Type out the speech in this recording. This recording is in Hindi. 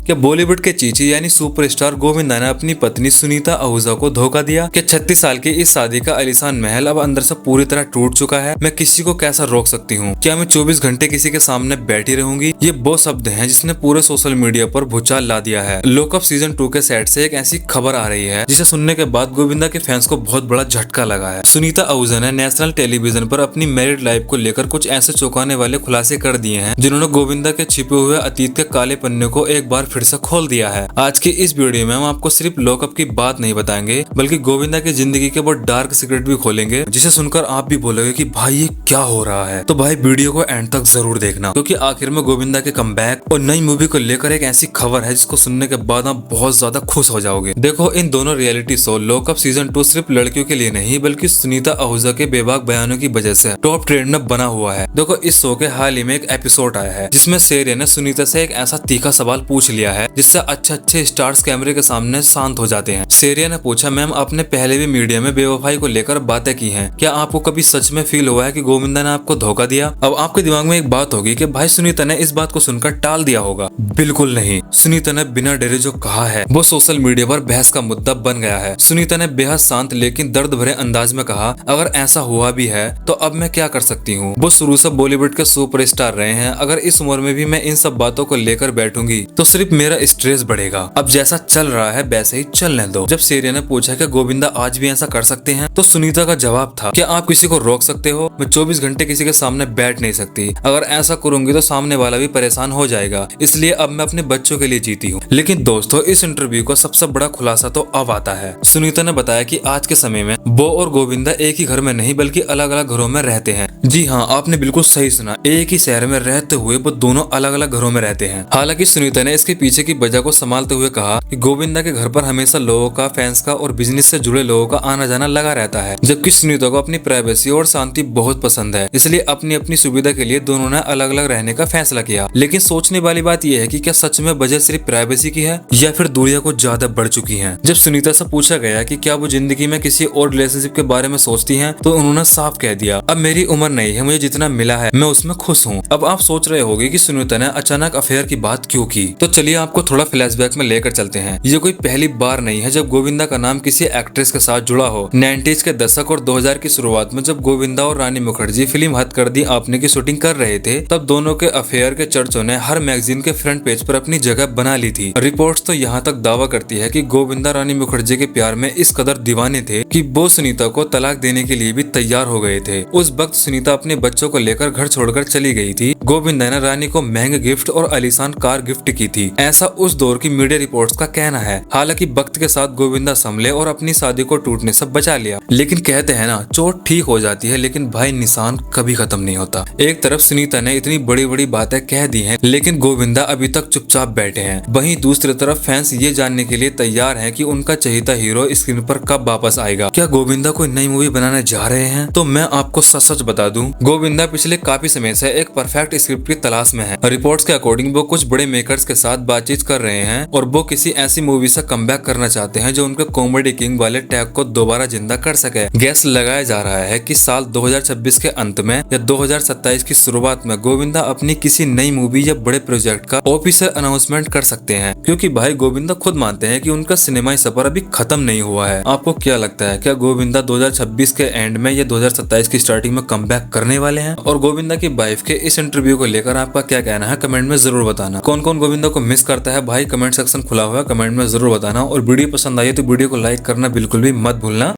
क्या बॉलीवुड के चीची यानी सुपरस्टार गोविंदा ने अपनी पत्नी सुनीता आहूजा को धोखा दिया? क्या 36 साल की इस शादी का आलीशान महल अब अंदर से पूरी तरह टूट चुका है? मैं किसी को कैसा रोक सकती हूँ? क्या मैं 24 घंटे किसी के सामने बैठी रहूंगी? ये वो शब्द हैं जिसने पूरे सोशल मीडिया पर भूचाल ला दिया है। लॉकअप सीजन 2 के सेट से एक ऐसी खबर आ रही है जिसे सुनने के बाद गोविंदा के फैंस को बहुत बड़ा झटका लगा है। सुनीता आहूजा ने नेशनल टेलीविजन पर अपनी मैरिड लाइफ को लेकर कुछ ऐसे चौंकाने वाले खुलासे कर दिए हैं जिन्होंने गोविंदा के छिपे हुए अतीत के काले पन्ने को एक बार फिर से खोल दिया है। आज की इस वीडियो में हम आपको सिर्फ लॉकअप की बात नहीं बताएंगे बल्कि गोविंदा की जिंदगी के वो डार्क सीक्रेट भी खोलेंगे जिसे सुनकर आप भी बोलोगे कि भाई ये क्या हो रहा है। तो भाई वीडियो को एंड तक जरूर देखना क्योंकि आखिर में गोविंदा के कमबैक और नई मूवी को लेकर एक ऐसी खबर है जिसको सुनने के बाद आप बहुत ज्यादा खुश हो जाओगे। देखो, इन दोनों रियलिटी शो लॉकअप सीजन 2 सिर्फ लड़कियों के लिए नहीं बल्कि सुनीता आहूजा के बेबाक बयानों की वजह से टॉप ट्रेंड में बना हुआ है। देखो, इस शो के हाल ही में एक एपिसोड आया है जिसमें शेरिया ने सुनीता से एक ऐसा तीखा सवाल पूछ लिया है जिससे अच्छे स्टार्स कैमरे के सामने शांत हो जाते हैं। शेरिया ने पूछा, मैम आपने पहले भी मीडिया में बेवफाई को लेकर बातें की हैं, क्या आपको कभी सच में फील हुआ है कि गोविंदा ने आपको धोखा दिया? अब आपके दिमाग में एक बात होगी कि भाई सुनीता ने इस बात को सुनकर टाल दिया होगा। बिल्कुल नहीं, सुनीता ने बिना डरे जो कहा है वो सोशल मीडिया पर बहस का मुद्दा बन गया है। सुनीता ने बेहद शांत लेकिन दर्द भरे अंदाज में कहा, अगर ऐसा हुआ भी है तो अब मैं क्या कर सकती हूँ? वो शुरू से बॉलीवुड के सुपरस्टार रहे हैं, अगर इस उम्र में भी मैं इन सब बातों को लेकर बैठूंगी तो सिर्फ मेरा स्ट्रेस बढ़ेगा। अब जैसा चल रहा है वैसे ही चलने दो। जब शेरिया ने पूछा कि गोविंदा आज भी ऐसा कर सकते हैं तो सुनीता का जवाब था, क्या आप किसी को रोक सकते हो? मैं 24 घंटे किसी के सामने बैठ नहीं सकती, अगर ऐसा करूंगी तो सामने वाला भी परेशान हो जाएगा, इसलिए अब मैं अपने बच्चों के लिए जीती हूँ। लेकिन दोस्तों, इस इंटरव्यू का सबसे बड़ा खुलासा तो अब आता है। सुनीता ने बताया कि आज के समय में वो और गोविंदा एक ही घर में नहीं बल्कि अलग अलग घरों में रहते हैं। जी हाँ, आपने बिल्कुल सही सुना, एक ही शहर में रहते हुए वो दोनों अलग अलग घरों में रहते हैं। हालांकि सुनीता ने इसके पीछे की वजह को संभालते हुए कहा कि गोविंदा के घर पर हमेशा लोगों का, फैंस का और बिजनेस से जुड़े लोगों का आना जाना लगा रहता है, जबकि सुनीता को अपनी प्राइवेसी और शांति बहुत पसंद है, इसलिए अपनी अपनी सुविधा के लिए दोनों ने अलग अलग रहने का फैसला किया। लेकिन सोचने वाली बात यह है कि क्या सच में वजह सिर्फ प्राइवेसी की है या फिर दूरियां कुछ ज्यादा बढ़ चुकी हैं? जब सुनीता से पूछा गया कि क्या वो जिंदगी में किसी और रिलेशनशिप के बारे में सोचती हैं, तो उन्होंने साफ कह दिया, अब मेरी उम्र नहीं है, मुझे जितना मिला है मैं उसमें खुश हूँ। अब आप सोच रहे होंगे कि सुनीता ने अचानक अफेयर की बात क्यों की, तो चलिए आपको थोड़ा फ्लैशबैक में लेकर चलते हैं। ये कोई पहली बार नहीं है जब गोविंदा का नाम किसी एक्ट्रेस के साथ जुड़ा हो। 90s के दशक और 2000 की शुरुआत में जब गोविंदा और रानी मुखर्जी फिल्म हथकरघी आपने की शूटिंग कर रहे थे, तब दोनों के अफेयर के चर्चों ने हर मैगजीन के फ्रंट पेज पर अपनी जगह बना ली थी। रिपोर्ट्स तो यहाँ तक दावा करती है कि गोविंदा रानी मुखर्जी के प्यार में इस कदर दीवाने थे कि वो सुनीता को तलाक देने के लिए भी तैयार हो गए थे। उस वक्त सुनीता अपने बच्चों को लेकर घर छोड़कर चली गई थी। गोविंदा ने रानी को महंगे गिफ्ट और आलीशान कार गिफ्ट की थी, ऐसा उस दौर की मीडिया रिपोर्ट्स का कहना है। हालांकि वक्त के साथ गोविंदा संभले और अपनी शादी को टूटने से बचा लिया। लेकिन कहते हैं ना, चोट ठीक हो जाती है लेकिन भाई निशान कभी खत्म नहीं होता। एक तरफ सुनीता ने इतनी बड़ी बड़ी बातें कह दी हैं, लेकिन गोविंदा अभी तक चुपचाप बैठे हैं। वहीं दूसरी तरफ फैंस ये जानने के लिए तैयार हैं कि उनका चहेता हीरो स्क्रीन पर कब वापस आएगा। क्या गोविंदा कोई नई मूवी बनाने जा रहे हैं? तो मैं आपको सच सच बता दूं, गोविंदा पिछले काफी समय से एक परफेक्ट स्क्रिप्ट की तलाश में है। रिपोर्ट्स के अकॉर्डिंग वो कुछ बड़े मेकर्स के साथ बातचीत कर रहे हैं और वो किसी ऐसी मूवी से कमबैक करना चाहते हैं जो उनके कॉमेडी किंग वाले टैग को दोबारा जिंदा कर सके। गैस लगाया जा रहा है कि साल 2026 के अंत में या 2027 की शुरुआत में गोविंदा अपनी किसी नई मूवी या बड़े प्रोजेक्ट का ऑफिशियल अनाउंसमेंट कर सकते हैं, क्योंकि भाई गोविंदा खुद मानते हैं कि उनका सिनेमाई सफर अभी खत्म नहीं हुआ है। आपको क्या लगता है, क्या गोविंदा 2026 के एंड में या 2027 की स्टार्टिंग में कमबैक करने वाले हैं? और गोविंदा की वाइफ के इस इंटरव्यू को लेकर आपका क्या कहना है कमेंट में जरूर बताना। कौन कौन गोविंदा को मिस करता है भाई, कमेंट सेक्शन खुला हुआ है, कमेंट में जरूर बताना। और वीडियो पसंद आई तो वीडियो को लाइक करना बिल्कुल भी मत भूलना।